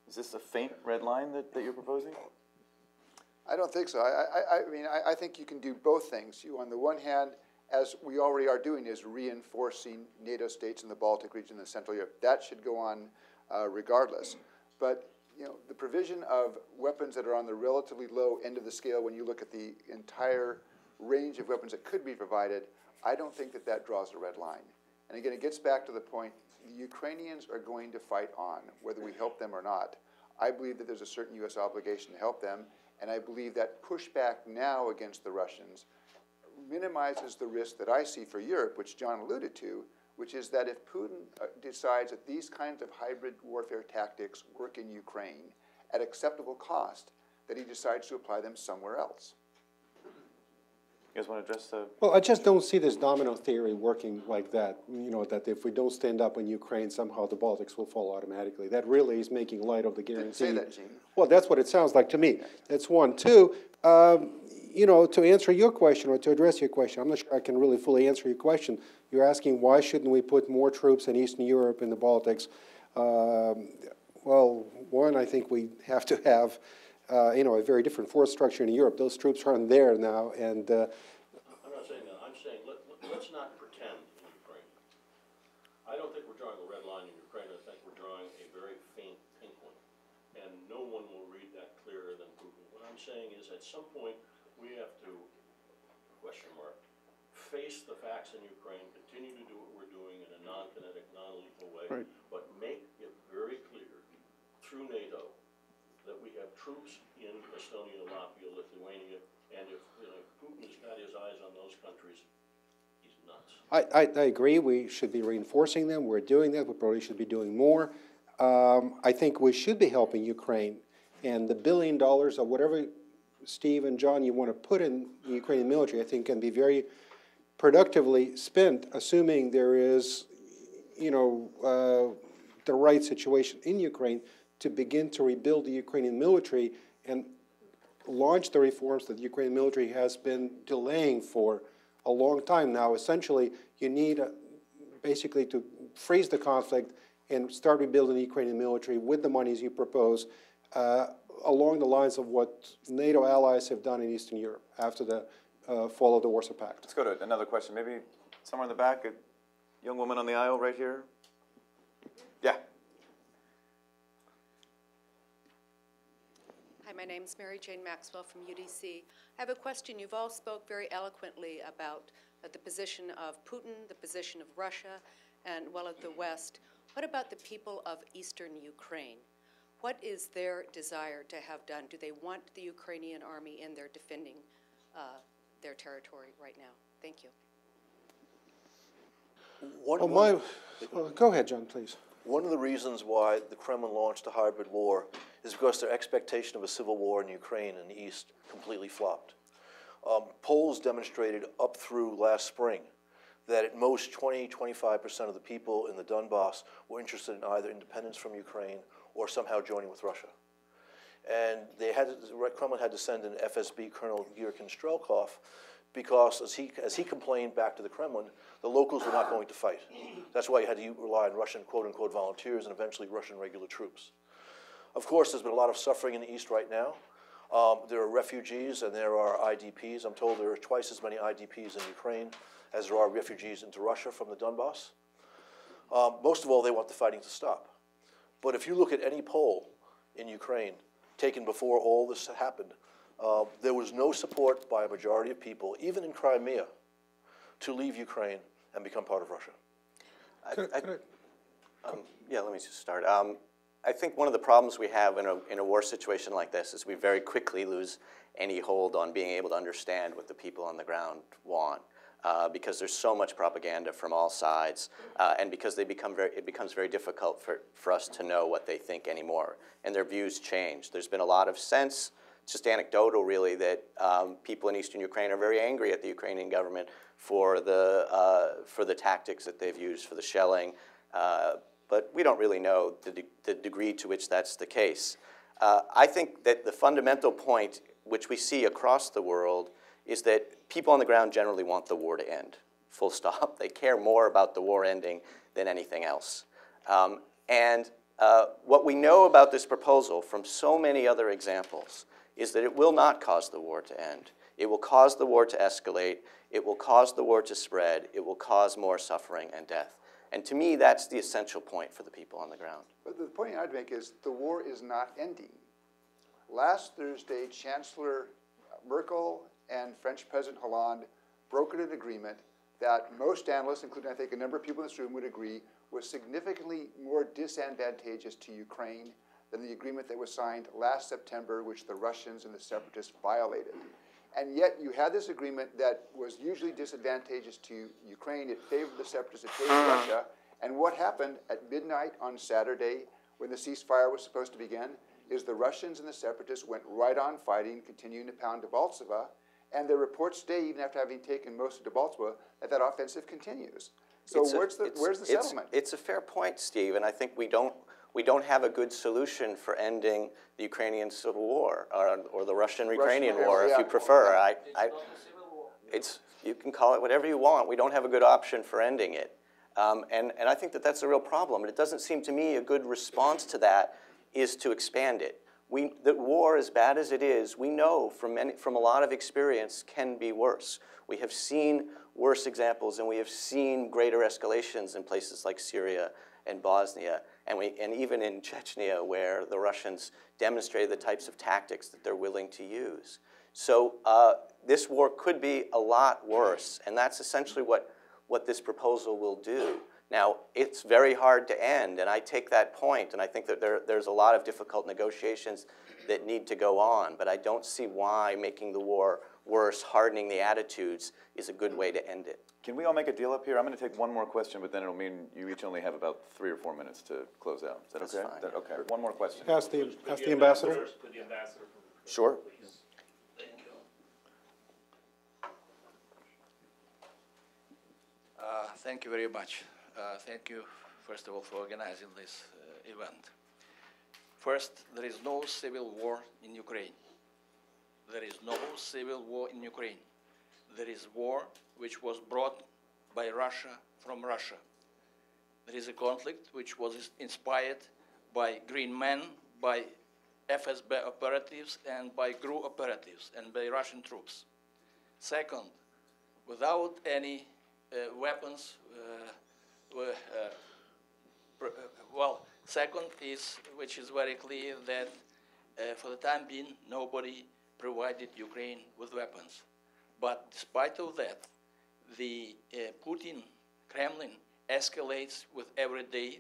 Is this a faint red line that you're proposing? I don't think so. I think you can do both things. You, on the one hand, as we already are doing, is reinforcing NATO states in the Baltic region and Central Europe. That should go on regardless. But the provision of weapons that are on the relatively low end of the scale, when you look at the entire range of weapons that could be provided, I don't think that draws a red line. And again, it gets back to the point, the Ukrainians are going to fight on, whether we help them or not. I believe that there's a certain U.S. obligation to help them, and I believe that pushback now against the Russians minimizes the risk that I see for Europe, which John alluded to, which is that if Putin decides that these kinds of hybrid warfare tactics work in Ukraine at acceptable cost, that he decides to apply them somewhere else. You guys want to address the... Well, I just don't see this domino theory working like that, that if we don't stand up in Ukraine, somehow the Baltics will fall automatically. That really is making light of the guarantee. Didn't say that, Gene. Well, that's what it sounds like to me. That's one. Two, to answer your question or to address your question, I'm not sure I can really fully answer your question. You're asking why shouldn't we put more troops in Eastern Europe and the Baltics? Well, one, I think we have to have a very different force structure in Europe. Those troops aren't there now, and... I'm not saying that. I'm saying let's not pretend in Ukraine. I don't think we're drawing a red line in Ukraine. I think we're drawing a very faint pink one. And no one will read that clearer than Putin. What I'm saying is at some point we have to, face the facts in Ukraine, continue to do what we're doing in a non-kinetic, non-lethal way, Right. but make it very clear through NATO that we have troops in Estonia, Latvia, Lithuania, and if Putin's got his eyes on those countries, he's nuts. I agree. We should be reinforcing them. We're doing that. We probably should be doing more. I think we should be helping Ukraine. And the $1 billion or whatever, Steve and John, you want to put in the Ukrainian military, I think can be very productively spent, assuming there is, the right situation in Ukraine to begin to rebuild the Ukrainian military and launch the reforms that the Ukrainian military has been delaying for a long time now. Essentially, you need basically to freeze the conflict and start rebuilding the Ukrainian military with the monies you propose, along the lines of what NATO allies have done in Eastern Europe after the fall of the Warsaw Pact. Let's go to another question. Maybe somewhere in the back, a young woman on the aisle right here. Yeah. Hi, my name's Mary Jane Maxwell from UDC. I have a question. You've all spoke very eloquently about the position of Putin, the position of Russia, and well of the West. What about the people of Eastern Ukraine? What is their desire to have done? Do they want the Ukrainian army in there defending their territory right now? Thank you. Go ahead, John, please. One of the reasons why the Kremlin launched a hybrid war is because their expectation of a civil war in Ukraine in the East completely flopped. Polls demonstrated up through last spring that at most 20–25% of the people in the Donbass were interested in either independence from Ukraine or somehow joining with Russia. And Kremlin had to send in FSB Colonel Yurkin Strelkov because, as he complained back to the Kremlin, the locals were not going to fight. That's why you had to rely on Russian quote-unquote volunteers and eventually Russian regular troops. Of course, there's been a lot of suffering in the East right now. There are refugees and there are IDPs. I'm told there are twice as many IDPs in Ukraine as there are refugees into Russia from the Donbass. Most of all, they want the fighting to stop. But if you look at any poll in Ukraine taken before all this happened, there was no support by a majority of people, even in Crimea, to leave Ukraine and become part of Russia. Yeah, let me just start. I think one of the problems we have in a war situation like this is we very quickly lose any hold on being able to understand what the people on the ground want. because there's so much propaganda from all sides, and because it becomes very difficult for us to know what they think anymore, and their views change. There's been a lot of sense, just anecdotal really, that people in eastern Ukraine are very angry at the Ukrainian government for the tactics that they've used, for the shelling, but we don't really know the degree to which that's the case. I think that the fundamental point, which we see across the world, is that people on the ground generally want the war to end, full stop. They care more about the war ending than anything else. What we know about this proposal from so many other examples is that it will not cause the war to end. It will cause the war to escalate. It will cause the war to spread. It will cause more suffering and death. And to me, that's the essential point for the people on the ground. But the point I'd make is the war is not ending. Last Thursday, Chancellor Merkel and French President Hollande brokered an agreement that most analysts, including I think a number of people in this room, would agree was significantly more disadvantageous to Ukraine than the agreement that was signed last September, which the Russians and the separatists violated. And yet you had this agreement that was usually disadvantageous to Ukraine. It favored the separatists, it favored Russia. And what happened at midnight on Saturday when the ceasefire was supposed to begin is the Russians and the separatists went right on fighting, continuing to pound Debaltseve. And there are reports today, even after having taken most of Debaltseve, that offensive continues. So where's the settlement? It's a fair point, Steve, and I think we don't have a good solution for ending the Ukrainian civil war or the Russian-Ukrainian war, if you prefer. You can call it whatever you want. We don't have a good option for ending it. And I think that that's a real problem. And it doesn't seem to me a good response to that is to expand it. That war, as bad as it is, we know from a lot of experience can be worse. We have seen worse examples, and we have seen greater escalations in places like Syria and Bosnia, and even in Chechnya, where the Russians demonstrated the types of tactics that they're willing to use. So this war could be a lot worse, and that's essentially what this proposal will do. Now, it's very hard to end, and I take that point, and I think that there's a lot of difficult negotiations that need to go on, but I don't see why making the war worse, hardening the attitudes, is a good way to end it. Can we all make a deal up here? I'm going to take one more question, but then it'll mean you each only have about 3 or 4 minutes to close out. Is that okay? That's fine. Okay, one more question. Ask the ambassador. Could the ambassador Sure. Thank you. Thank you very much. Thank you, first of all, for organizing this event. First, there is no civil war in Ukraine. There is no civil war in Ukraine. There is war which was brought by Russia from Russia. There is a conflict which was inspired by Green men, by FSB operatives, and by GRU operatives, and by Russian troops. Second, without any weapons, second is, which is very clear, that for the time being, nobody provided Ukraine with weapons. But despite of that, the Putin Kremlin escalates with every day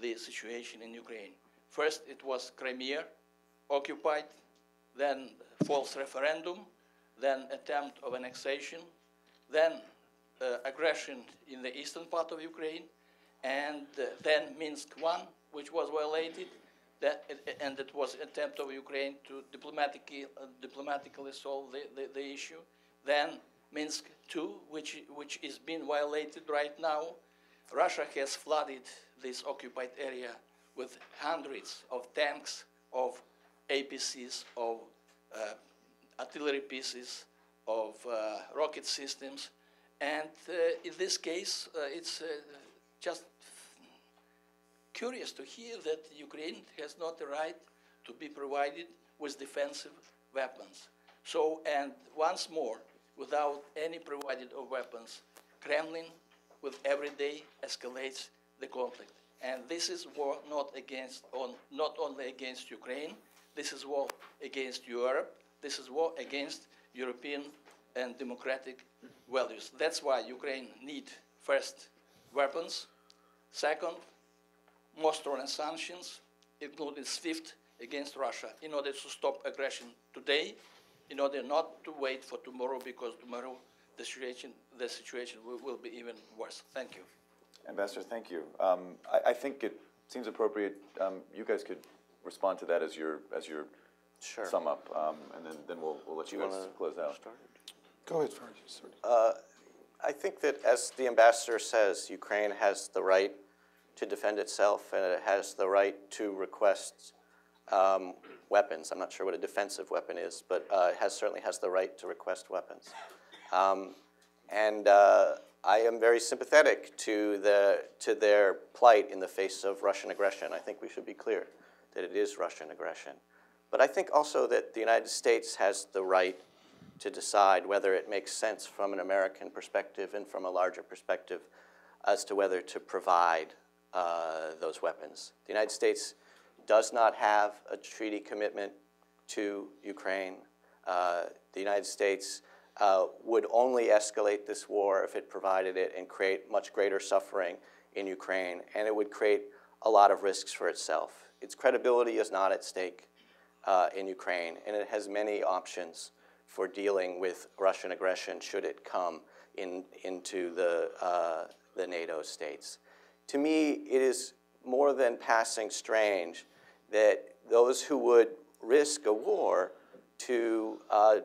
the situation in Ukraine. First, it was Crimea occupied, then false referendum, then attempt of annexation, then aggression in the eastern part of Ukraine, and then Minsk I, which was violated, and it was an attempt of Ukraine to diplomatically solve the issue. Then Minsk II, which is being violated right now. Russia has flooded this occupied area with hundreds of tanks, of APCs, of artillery pieces, of rocket systems. And in this case, it's just curious to hear that Ukraine has not the right to be provided with defensive weapons. So, and once more, without any provided of weapons, Kremlin with every day escalates the conflict. And this is war not only against Ukraine, this is war against Europe, this is war against European and democratic values. That's why Ukraine needs, first, weapons, second, more strong sanctions, including SWIFT against Russia, in order to stop aggression today, in order not to wait for tomorrow, because tomorrow the situation will be even worse. Thank you. Ambassador, thank you. I think it seems appropriate. You guys could respond to that as your Sure. sum up, and then we'll let you guys close out. Go ahead, Farage. I think that, as the ambassador says, Ukraine has the right to defend itself, and it has the right to request weapons. I'm not sure what a defensive weapon is, but it certainly has the right to request weapons. I am very sympathetic to their plight in the face of Russian aggression. I think we should be clear that it is Russian aggression. But I think also that the United States has the right to decide whether it makes sense from an American perspective and from a larger perspective as to whether to provide those weapons. The United States does not have a treaty commitment to Ukraine. The United States would only escalate this war if it provided it and create much greater suffering in Ukraine, and it would create a lot of risks for itself. Its credibility is not at stake in Ukraine, and it has many options for dealing with Russian aggression should it come into the NATO states. To me, it is more than passing strange that those who would risk a war to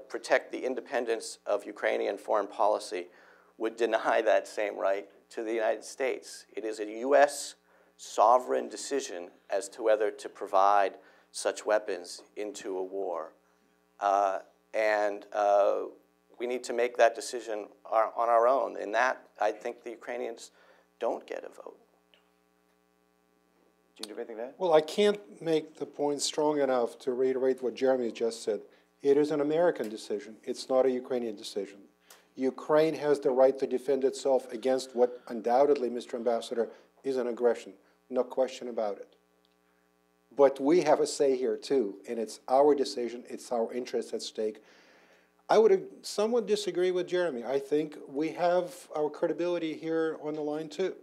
protect the independence of Ukrainian foreign policy would deny that same right to the United States. It is a U.S. sovereign decision as to whether to provide such weapons into a war. We need to make that decision on our own. In that, I think the Ukrainians don't get a vote. Do you have anything to add? Well, I can't make the point strong enough to reiterate what Jeremy just said. It is an American decision. It's not a Ukrainian decision. Ukraine has the right to defend itself against what undoubtedly, Mr. Ambassador, is an aggression. No question about it. But we have a say here too, and it's our decision, it's our interest at stake. I would somewhat disagree with Jeremy. I think we have our credibility here on the line too.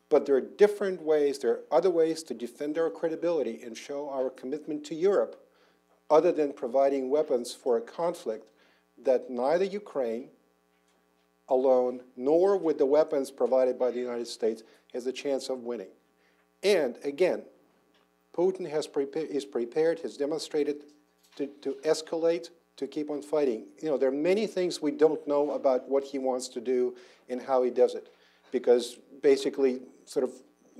But there are different ways, there are other ways to defend our credibility and show our commitment to Europe other than providing weapons for a conflict that neither Ukraine alone nor with the weapons provided by the United States has a chance of winning. And again, Putin is prepared, has demonstrated to escalate, to keep on fighting. You know, there are many things we don't know about what he wants to do and how he does it, because basically sort of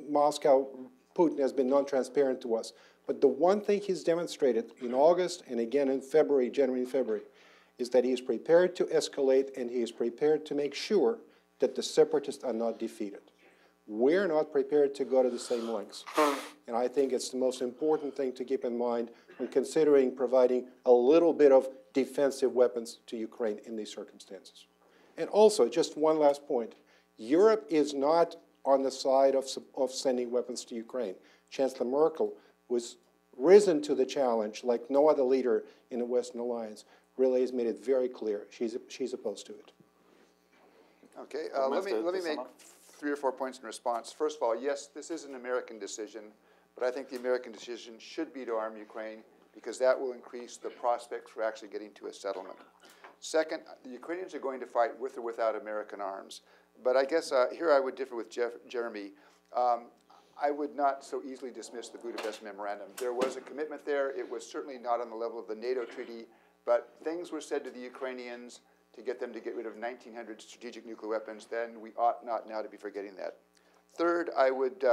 Moscow, Putin has been non-transparent to us. But the one thing he's demonstrated in August and again in February, January and February, is that he is prepared to escalate and he is prepared to make sure that the separatists are not defeated. We're not prepared to go to the same lengths. And I think it's the most important thing to keep in mind when considering providing a little bit of defensive weapons to Ukraine in these circumstances. And also, just one last point. Europe is not on the side of sending weapons to Ukraine. Chancellor Merkel was risen to the challenge like no other leader in the Western Alliance. Really has made it very clear she's opposed to it. Okay, let me make 3 or 4 points in response. First of all, yes, this is an American decision, but I think the American decision should be to arm Ukraine because that will increase the prospects for actually getting to a settlement. Second, the Ukrainians are going to fight with or without American arms. But I guess here I would differ with Jeremy. I would not so easily dismiss the Budapest Memorandum. There was a commitment there. It was certainly not on the level of the NATO treaty, but things were said to the Ukrainians to get them to get rid of 1,900 strategic nuclear weapons. Then we ought not now to be forgetting that. Third, I would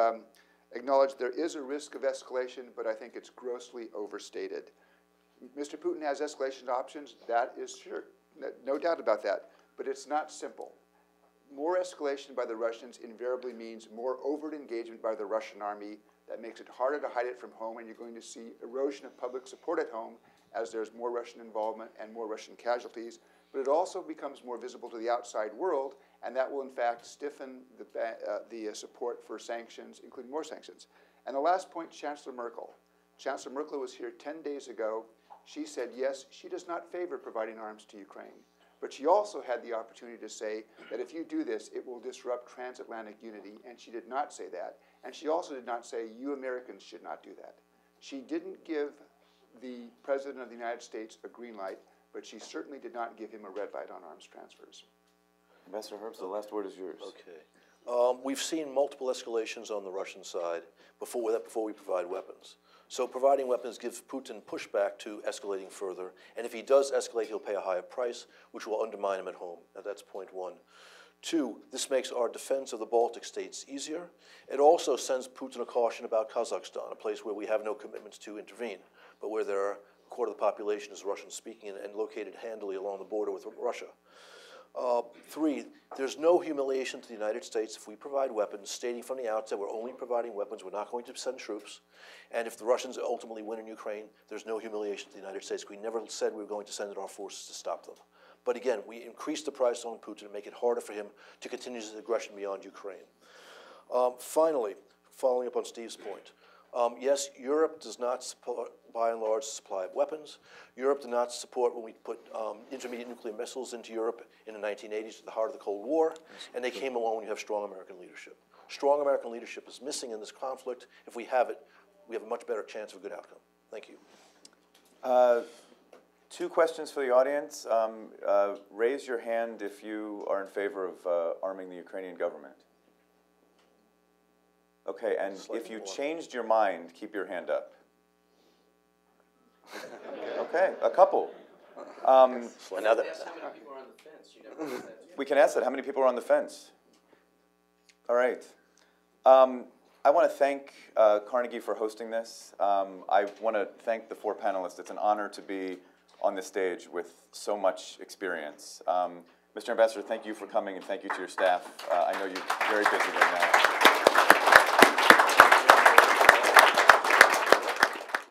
acknowledge there is a risk of escalation, but I think it's grossly overstated. Mr. Putin has escalation options. That is sure, no doubt about that, but it's not simple. More escalation by the Russians invariably means more overt engagement by the Russian army. That makes it harder to hide it from home, and you're going to see erosion of public support at home as there's more Russian involvement and more Russian casualties. But it also becomes more visible to the outside world, and that will in fact stiffen the support for sanctions, including more sanctions. And the last point, Chancellor Merkel. Chancellor Merkel was here 10 days ago. She said, yes, she does not favor providing arms to Ukraine. But she also had the opportunity to say that if you do this, it will disrupt transatlantic unity, and she did not say that. And she also did not say, you Americans should not do that. She didn't give the President of the United States a green light, but she certainly did not give him a red light on arms transfers. Ambassador Herbst, the last word is yours. Okay. We've seen multiple escalations on the Russian side before we provide weapons. So providing weapons gives Putin pushback to escalating further. And if he does escalate, he'll pay a higher price, which will undermine him at home. Now, that's point one. Two, this makes our defense of the Baltic states easier. It also sends Putin a caution about Kazakhstan, a place where we have no commitments to intervene, but where a quarter of the population is Russian-speaking and located handily along the border with Russia. Three, there's no humiliation to the United States if we provide weapons, stating from the outset we're only providing weapons, we're not going to send troops. And if the Russians ultimately win in Ukraine, there's no humiliation to the United States. We never said we were going to send in our forces to stop them. But again, we increase the price on Putin and make it harder for him to continue his aggression beyond Ukraine. Finally, following up on Steve's point, yes, Europe does not support, by and large, the supply of weapons. Europe did not support when we put intermediate nuclear missiles into Europe in the 1980s at the heart of the Cold War, and they came along when you have strong American leadership. Strong American leadership is missing in this conflict. If we have it, we have a much better chance of a good outcome. Thank you. Two questions for the audience. Raise your hand if you are in favor of arming the Ukrainian government. Okay, and if you changed your mind, keep your hand up. Okay, a couple. Another. We can ask that. How many people are on the fence? All right. I want to thank Carnegie for hosting this. I want to thank the four panelists. It's an honor to be on this stage with so much experience. Mr. Ambassador, thank you for coming, and thank you to your staff. I know you're very busy right now.